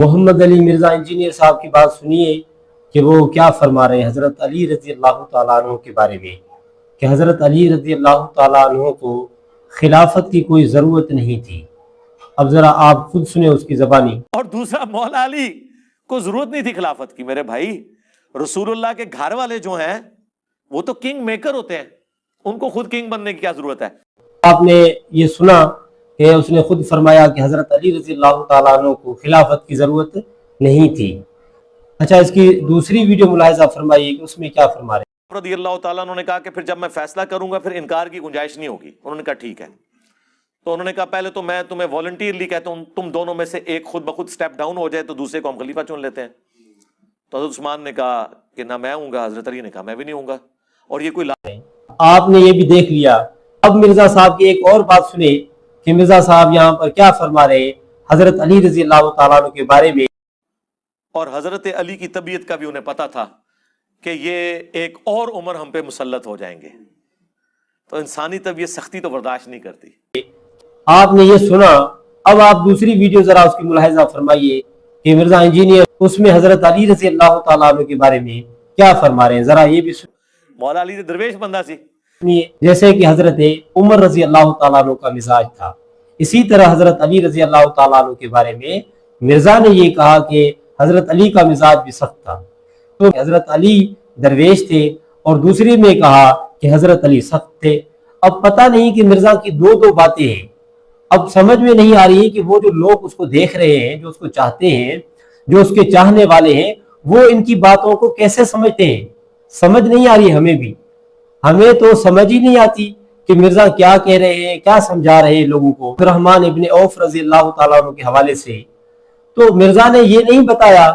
محمد علی Mirza engineer صاحب کی بات سنیے کہ وہ کیا فرما رہے ہیں حضرت علی رضی اللہ تعالیٰ عنہ کے بارے میں، کہ حضرت علی رضی اللہ تعالیٰ عنہ کو خلافت کی کوئی ضرورت نہیں تھی۔ اب ذرا آپ خود سنیں اس کی زبانی۔ اور دوسرا، مولا علی کو ضرورت نہیں تھی خلافت کی۔ میرے بھائی، رسول اللہ کے گھر والے جو ہیں وہ تو کنگ میکر ہوتے ہیں، ان کو خود کنگ بننے کی کیا ضرورت ہے؟ آپ نے یہ سنا کہ اس نے خود فرمایا کہ حضرت علی رضی اللہ تعالیٰ عنہ کو خلافت کی ضرورت نہیں تھی۔ اچھا، اس کی دوسری ویڈیو ملاحظہ فرمائیے کہ اس میں کیا فرما رہے ہیں۔ رضی اللہ تعالیٰ عنہ نے کہا کہ پھر جب میں فیصلہ کروں گا پھر انکار کی گنجائش نہیں ہوگی۔ انہوں نے کہا ٹھیک ہے۔ تو انہوں نے کہا پہلے تو میں تمہیں والنٹیئرلی کہتا ہوں تم دونوں میں سے ایک خود بخود سٹیپ ڈاؤن ہو جائے تو دوسرے کو ہم خلیفہ چن لیتے ہیں۔ تو حضرت عثمان نے کہا کہ نہ میں ہوں گا، حضرت علی نے کہا میں بھی نہیں ہوں گا۔ اور یہ کوئی آپ نے یہ بھی دیکھ لیا۔ اب مرزا صاحب کی ایک اور بات سنیں کہ مرزا صاحب یہاں پر کیا فرما رہے ہیں حضرت علی رضی اللہ تعالیٰ عنہ کے بارے میں۔ اور حضرت علی کی طبیعت کا بھی انہیں پتا تھا کہ یہ ایک اور عمر ہم پہ مسلط ہو جائیں گے، تو انسانی طبیعت سختی تو برداشت نہیں کرتی۔ آپ نے یہ سنا، اب آپ دوسری ویڈیو ذرا اس کی ملاحظہ فرمائیے کہ مرزا انجینئر اس میں حضرت علی رضی اللہ تعالیٰ عنہ کے بارے میں کیا فرما رہے ہیں، ذرا یہ بھی مولا علی درویش بندہ سی، جیسے کہ حضرت عمر رضی اللہ تعالیٰ عنہ کا مزاج تھا، اسی طرح حضرت علی رضی اللہ تعالیٰ عنہ کے بارے میں مرزا نے یہ کہا کہ حضرت علی کا مزاج بھی سخت تھا۔ تو حضرت علی درویش تھے اور دوسری میں کہا کہ حضرت علی سخت تھے۔ اب پتہ نہیں کہ مرزا کی دو باتیں ہیں، اب سمجھ میں نہیں آ رہی کہ وہ جو لوگ اس کو دیکھ رہے ہیں، جو اس کو چاہتے ہیں، جو اس کے چاہنے والے ہیں، وہ ان کی باتوں کو کیسے سمجھتے ہیں۔ سمجھ نہیں آ رہی ہمیں تو سمجھ ہی نہیں آتی کہ مرزا کیا کہہ رہے ہیں، کیا سمجھا رہے ہیں لوگوں کو۔ عبد الرحمن ابن عوف رضی اللہ تعالیٰ عنہ کے حوالے سے تو مرزا نے یہ نہیں بتایا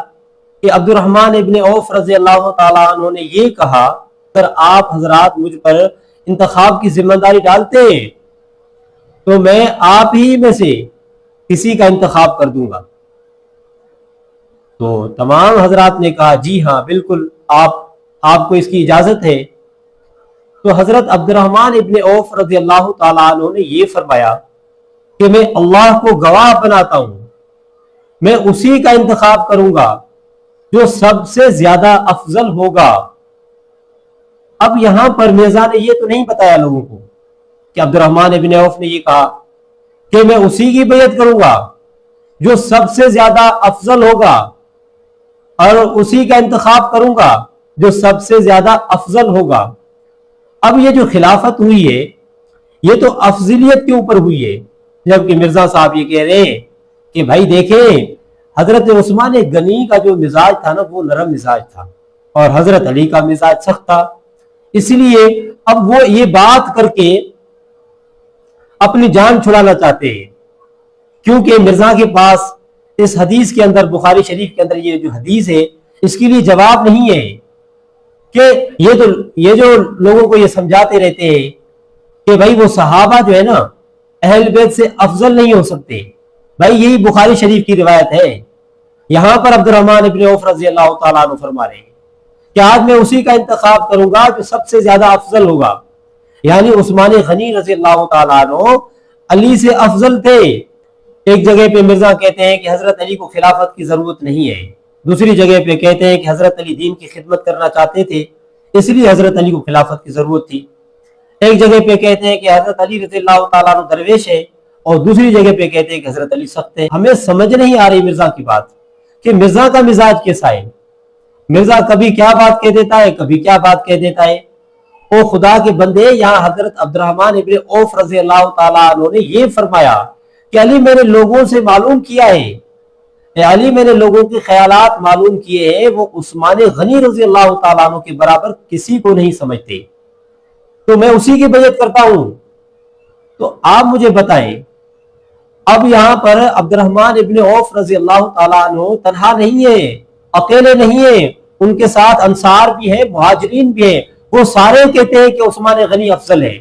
کہ عبد الرحمن ابن عوف رضی اللہ تعالیٰ عنہ نے یہ کہا اگر آپ حضرات مجھ پر انتخاب کی ذمہ داری ڈالتے ہیں تو میں آپ ہی میں سے کسی کا انتخاب کر دوں گا۔ تو تمام حضرات نے کہا جی ہاں بالکل، آپ کو اس کی اجازت ہے۔ تو حضرت عبد الرحمن ابن عوف رضی اللہ تعالیٰ عنہ نے یہ فرمایا کہ میں اللہ کو گواہ بناتا ہوں، میں اسی کا انتخاب کروں گا جو سب سے زیادہ افضل ہوگا۔ اب یہاں پر مرزا نے یہ تو نہیں بتایا لوگوں کو کہ عبد الرحمن ابن عوف نے یہ کہا کہ میں اسی کی بیعت کروں گا جو سب سے زیادہ افضل ہوگا اور اسی کا انتخاب کروں گا جو سب سے زیادہ افضل ہوگا۔ اب یہ جو خلافت ہوئی ہے یہ تو افضلیت کے اوپر ہوئی ہے، جبکہ مرزا صاحب یہ کہہ رہے ہیں کہ بھائی دیکھیں حضرت عثمان غنی کا جو مزاج تھا نا وہ نرم مزاج تھا اور حضرت علی کا مزاج سخت تھا، اس لیے اب وہ یہ بات کر کے اپنی جان چھڑانا چاہتے ہیں، کیونکہ مرزا کے پاس اس حدیث کے اندر، بخاری شریف کے اندر یہ جو حدیث ہے اس کے لیے جواب نہیں ہے کہ یہ جو لوگوں کو یہ سمجھاتے رہتے ہیں کہ بھائی وہ صحابہ جو ہے نا اہل بیت سے افضل نہیں ہو سکتے، بھائی یہی بخاری شریف کی روایت ہے۔ یہاں پر عبد الرحمن ابن عوف رضی اللہ تعالیٰ عنہ فرما رہے ہیں کہ آج میں اسی کا انتخاب کروں گا جو سب سے زیادہ افضل ہوگا، یعنی عثمان غنی رضی اللہ تعالیٰ عنہ علی سے افضل تھے۔ ایک جگہ پہ مرزا کہتے ہیں کہ حضرت علی کو خلافت کی ضرورت نہیں ہے، دوسری جگہ پہ کہتے ہیں کہ حضرت علی دین کی خدمت کرنا چاہتے تھے اس لیے حضرت علی کو خلافت کی ضرورت تھی۔ ایک جگہ پہ کہتے ہیں کہ حضرت علی رضی اللہ تعالیٰ عنہ درویش ہے اور دوسری جگہ پہ کہتے ہیں کہ حضرت علی سخت ہے۔ ہمیں سمجھ نہیں آ رہی مرزا کی بات کہ مرزا کا مزاج کیسا ہے، مرزا کبھی کیا بات کہہ دیتا ہے، کبھی کیا بات کہہ دیتا ہے۔ او خدا کے بندے، یہاں حضرت عبد الرحمن ابن عوف رضی اللہ تعالیٰ عنہ نے یہ فرمایا کہ علی میں نے لوگوں سے معلوم کیا ہے، علی میں نے لوگوں کے خیالات معلوم کیے ہیں، وہ عثمان غنی رضی اللہ تعالیٰ عنہ کے برابر کسی کو نہیں سمجھتے، تو میں اسی کی بیعت کرتا ہوں۔ تو آپ مجھے بتائیں، اب یہاں پر عبد الرحمن ابن عوف رضی اللہ تعالیٰ عنہ تنہا نہیں ہے، اکیلے نہیں ہیں، ان کے ساتھ انصار بھی ہیں، مہاجرین بھی ہیں، وہ سارے کہتے ہیں کہ عثمان غنی افضل ہے۔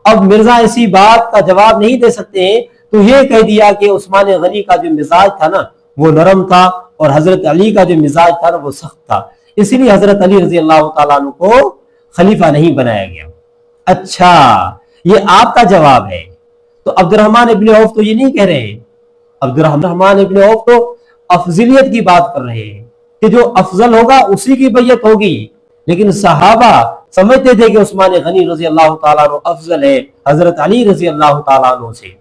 اب مرزا اسی بات کا جواب نہیں دے سکتے ہیں تو یہ کہہ دیا کہ عثمان غنی کا جو مزاج تھا نا وہ نرم تھا اور حضرت علی کا جو مزاج تھا نا وہ سخت تھا، اس لیے حضرت علی رضی اللہ تعالیٰ عنہ کو خلیفہ نہیں بنایا گیا۔ اچھا، یہ آپ کا جواب ہے۔ تو عبد الرحمن ابن عوف تو یہ نہیں کہہ رہے ہیں، عبد الرحمن ابن عوف تو افضلیت کی بات کر رہے ہیں کہ جو افضل ہوگا اسی کی بیعت ہوگی، لیکن صحابہ سمجھتے تھے کہ عثمان غنی رضی اللہ تعالیٰ عنہ افضل ہے حضرت علی رضی اللہ تعالیٰ عنہ سے۔